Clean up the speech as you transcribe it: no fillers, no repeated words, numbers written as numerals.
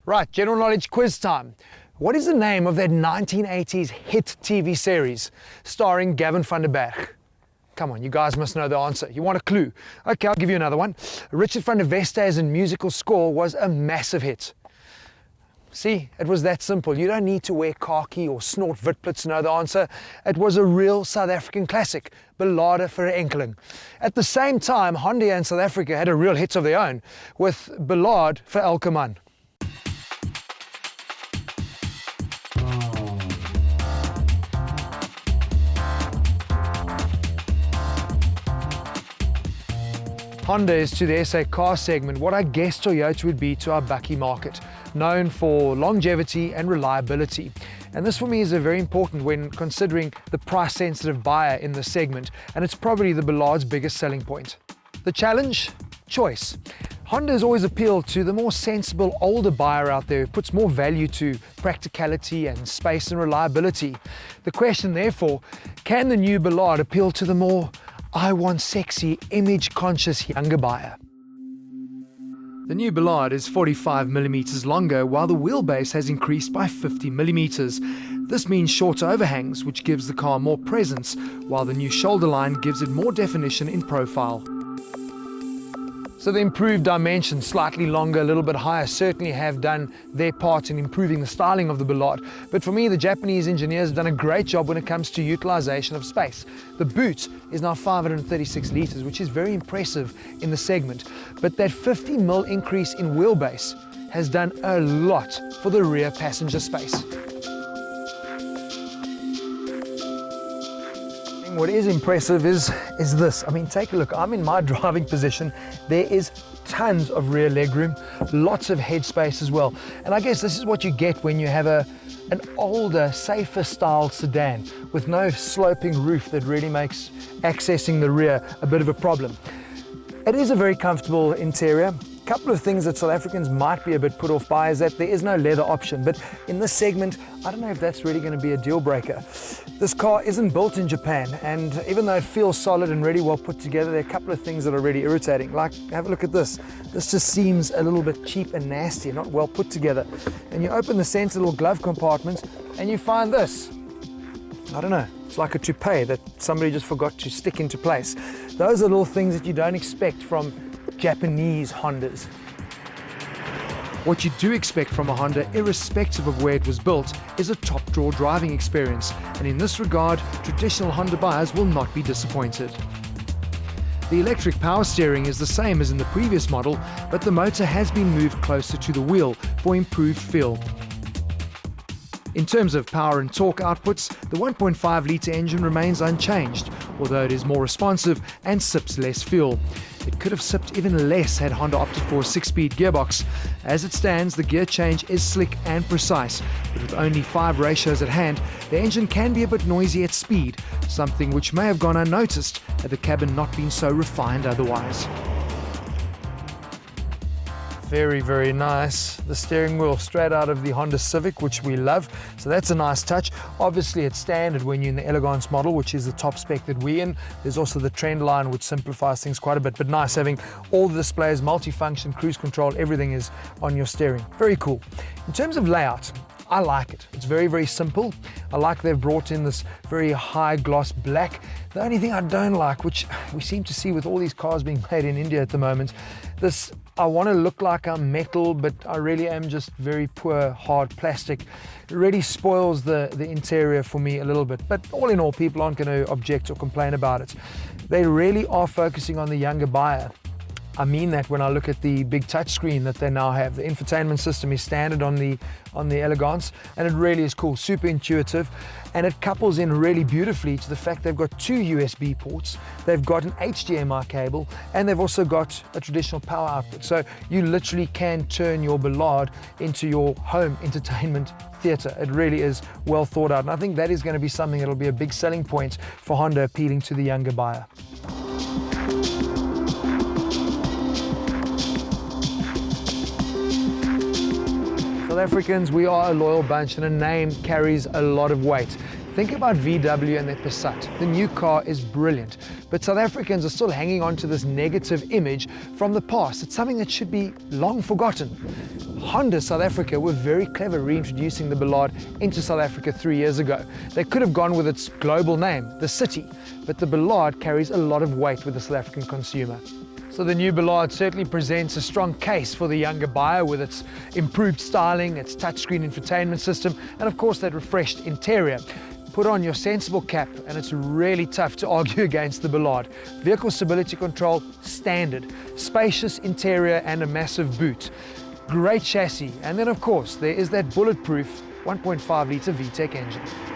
Right, general knowledge quiz time. What is the name of that 1980s hit TV series starring Gavin van der Berg? Come on, you guys must know the answer. You want a clue? Okay, I'll give you another one. Richard van der Westhuizen's musical score was a massive hit. See, it was that simple. You don't need to wear khaki or snort witblits to know the answer. It was a real South African classic, Ballade vir 'n Enkeling. At the same time, Honda and South Africa had a real hit of their own with Ballade vir Elke Man. Honda is to the SA car segment what I guess Toyota would be to our bakkie market, known for longevity and reliability. And this for me is very important when considering the price-sensitive buyer in this segment, and it's probably the Ballade's biggest selling point. The challenge? Choice. Honda has always appealed to the more sensible, older buyer out there who puts more value to practicality and space and reliability. The question therefore, can the new Ballade appeal to the more I want sexy, image-conscious younger buyer? The new Ballade is 45mm longer, while the wheelbase has increased by 50mm. This means shorter overhangs, which gives the car more presence, while the new shoulder line gives it more definition in profile. So the improved dimensions, slightly longer, a little bit higher, certainly have done their part in improving the styling of the Ballade. But for me, the Japanese engineers have done a great job when it comes to utilization of space. The boot is now 536 litres, which is very impressive in the segment. But that 50mm increase in wheelbase has done a lot for the rear passenger space. What is impressive is this. I mean, take a look. I'm in my driving position. There is tons of rear legroom, lots of headspace as well. And I guess this is what you get when you have an older, safer style sedan with no sloping roof that really makes accessing the rear a bit of a problem. It is a very comfortable interior. A couple of things that South Africans might be a bit put off by is that there is no leather option, but in this segment, I don't know if that's really going to be a deal breaker. This car isn't built in Japan, and even though it feels solid and really well put together, there are a couple of things that are really irritating. Like, have a look at this. This just seems a little bit cheap and nasty, not well put together. And you open the center little glove compartment, and you find this. I don't know, it's like a toupee that somebody just forgot to stick into place. Those are little things that you don't expect from Japanese Hondas. What you do expect from a Honda, irrespective of where it was built, is a top-drawer driving experience, and in this regard, traditional Honda buyers will not be disappointed. The electric power steering is the same as in the previous model, but the motor has been moved closer to the wheel for improved feel. In terms of power and torque outputs, the 1.5-litre engine remains unchanged, although it is more responsive and sips less fuel. It could have sipped even less had Honda opted for a 6-speed gearbox. As it stands, the gear change is slick and precise, but with only 5 ratios at hand, the engine can be a bit noisy at speed, something which may have gone unnoticed had the cabin not been so refined otherwise. Very, very nice. The steering wheel straight out of the Honda Civic, which we love. So that's a nice touch. Obviously, it's standard when you're in the Elegance model, which is the top spec that we're in. There's also the trend line, which simplifies things quite a bit, but nice having all the displays, multifunction, cruise control, everything is on your steering. Very cool. In terms of layout, I like it. It's very, very simple. I like they've brought in this very high gloss black. The only thing I don't like, which we seem to see with all these cars being made in India at the moment, I want to look like I'm metal, but I really am just very poor, hard plastic. It really spoils the interior for me a little bit. But all in all, people aren't going to object or complain about it. They really are focusing on the younger buyer. I mean that when I look at the big touchscreen that they now have. The infotainment system is standard on the Elegance, and it really is cool, super intuitive, and it couples in really beautifully to the fact they've got 2 USB ports, they've got an HDMI cable, and they've also got a traditional power output. So you literally can turn your Ballade into your home entertainment theatre. It really is well thought out, and I think that is going to be something that'll be a big selling point for Honda, appealing to the younger buyer. South Africans, we are a loyal bunch, and a name carries a lot of weight. Think about VW and their Passat. The new car is brilliant, but South Africans are still hanging on to this negative image from the past. It's something that should be long forgotten. Honda South Africa were very clever reintroducing the Ballade into South Africa 3 years ago. They could have gone with its global name, the City, but the Ballade carries a lot of weight with the South African consumer. So the new Ballade certainly presents a strong case for the younger buyer with its improved styling, its touchscreen infotainment system, and of course that refreshed interior. Put on your sensible cap and it's really tough to argue against the Ballade. Vehicle stability control, standard. Spacious interior and a massive boot. Great chassis, and then of course there is that bulletproof 1.5 litre VTEC engine.